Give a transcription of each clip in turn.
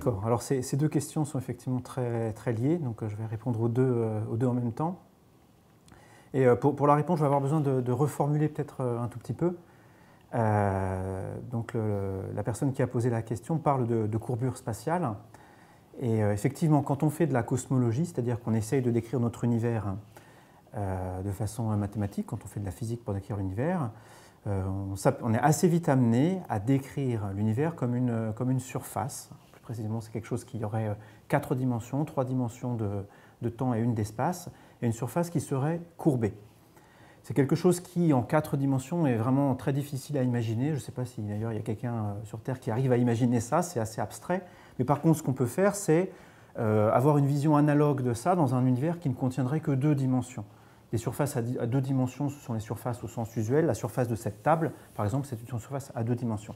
D'accord. Alors ces deux questions sont effectivement très liées, donc je vais répondre aux deux en même temps. Et pour la réponse, je vais avoir besoin de reformuler peut-être un tout petit peu. Donc la personne qui a posé la question parle de courbure spatiale. Et effectivement, quand on fait de la cosmologie, c'est-à-dire qu'on essaye de décrire notre univers de façon mathématique, quand on fait de la physique pour décrire l'univers, on est assez vite amené à décrire l'univers comme une surface. Plus précisément, c'est quelque chose qui aurait 4 dimensions, 3 dimensions de temps et une d'espace, et une surface qui serait courbée. C'est quelque chose qui, en 4 dimensions, est vraiment très difficile à imaginer. Je ne sais pas si d'ailleurs il y a quelqu'un sur Terre qui arrive à imaginer ça, c'est assez abstrait. Mais par contre, ce qu'on peut faire, c'est avoir une vision analogue de ça dans un univers qui ne contiendrait que 2 dimensions. Les surfaces à 2 dimensions, ce sont les surfaces au sens usuel. La surface de cette table, par exemple, c'est une surface à 2 dimensions.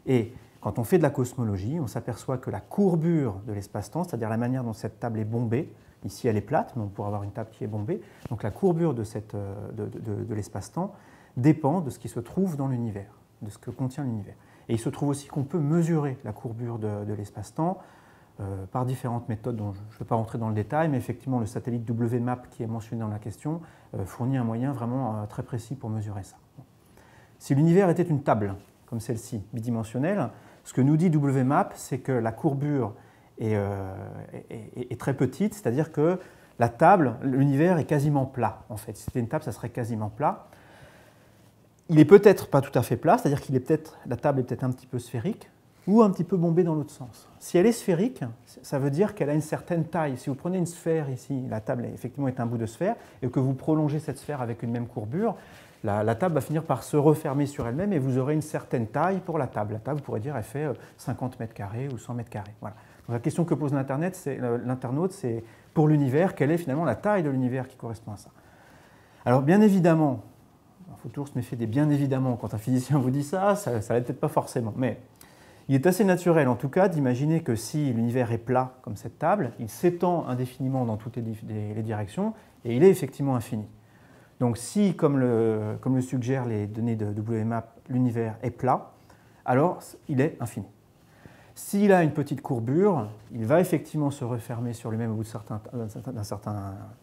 Et quand on fait de la cosmologie, on s'aperçoit que la courbure de l'espace-temps, c'est-à-dire la manière dont cette table est bombée, ici elle est plate, mais on pourrait avoir une table qui est bombée, donc la courbure de l'espace-temps dépend de ce qui se trouve dans l'univers, de ce que contient l'univers. Et il se trouve aussi qu'on peut mesurer la courbure de l'espace-temps par différentes méthodes dont je ne vais pas rentrer dans le détail, mais effectivement le satellite WMAP qui est mentionné dans la question fournit un moyen vraiment très précis pour mesurer ça. Si l'univers était une table, comme celle-ci, bidimensionnelle, ce que nous dit WMAP, c'est que la courbure est très petite, c'est-à-dire que la table, l'univers est quasiment plat, en fait. Si c'était une table, ça serait quasiment plat. Il est peut-être pas tout à fait plat, c'est-à-dire la table est peut-être un petit peu sphérique, ou un petit peu bombée dans l'autre sens. Si elle est sphérique, ça veut dire qu'elle a une certaine taille. Si vous prenez une sphère ici, la table effectivement est un bout de sphère, et que vous prolongez cette sphère avec une même courbure, la table va finir par se refermer sur elle-même et vous aurez une certaine taille pour la table. La table, vous pourrez dire, elle fait 50 mètres carrés ou 100 mètres carrés. Voilà. Donc la question que pose l'internaute, c'est pour l'univers, quelle est finalement la taille de l'univers qui correspond à ça? Alors bien évidemment, il faut toujours se méfier des bien évidemment. Quand un physicien vous dit ça, ça l'est peut-être pas forcément. Mais il est assez naturel, en tout cas, d'imaginer que si l'univers est plat, comme cette table, il s'étend indéfiniment dans toutes les directions, et il est effectivement infini. Donc si, comme le suggèrent les données de WMAP, l'univers est plat, alors il est infini. S'il a une petite courbure, il va effectivement se refermer sur lui-même au bout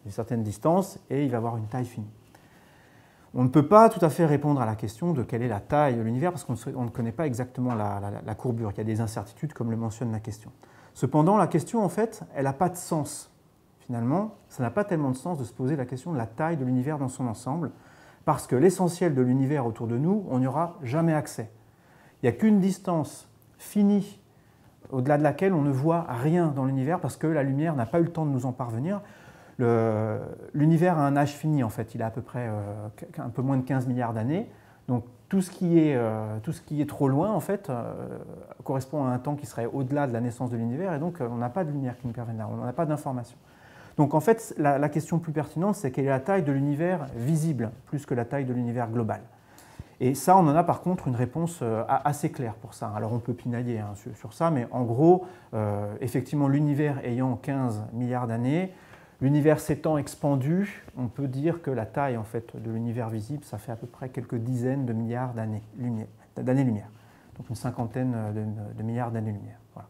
d'une certaine distance, et il va avoir une taille finie. On ne peut pas tout à fait répondre à la question de quelle est la taille de l'univers parce qu'on ne connaît pas exactement la courbure. Il y a des incertitudes comme le mentionne la question. Cependant, la question, en fait, elle n'a pas de sens. Finalement, ça n'a pas tellement de sens de se poser la question de la taille de l'univers dans son ensemble parce que l'essentiel de l'univers autour de nous, on n'y aura jamais accès. Il n'y a qu'une distance finie au-delà de laquelle on ne voit rien dans l'univers parce que la lumière n'a pas eu le temps de nous en parvenir. L'univers a un âge fini, en fait. Il a à peu près un peu moins de 15 milliards d'années. Donc tout ce qui est trop loin, en fait, correspond à un temps qui serait au-delà de la naissance de l'univers. Et donc on n'a pas de lumière qui nous permet là, on n'a pas d'information. Donc en fait, la question plus pertinente, c'est quelle est la taille de l'univers visible, plus que la taille de l'univers global. Et ça, on en a par contre une réponse assez claire pour ça. Alors on peut pinailler sur ça, mais en gros, effectivement, l'univers ayant 15 milliards d'années, l'univers s'étant expandu, on peut dire que la taille en fait, de l'univers visible, ça fait à peu près quelques dizaines de milliards d'années-lumière. Donc une cinquantaine de milliards d'années-lumière. Voilà.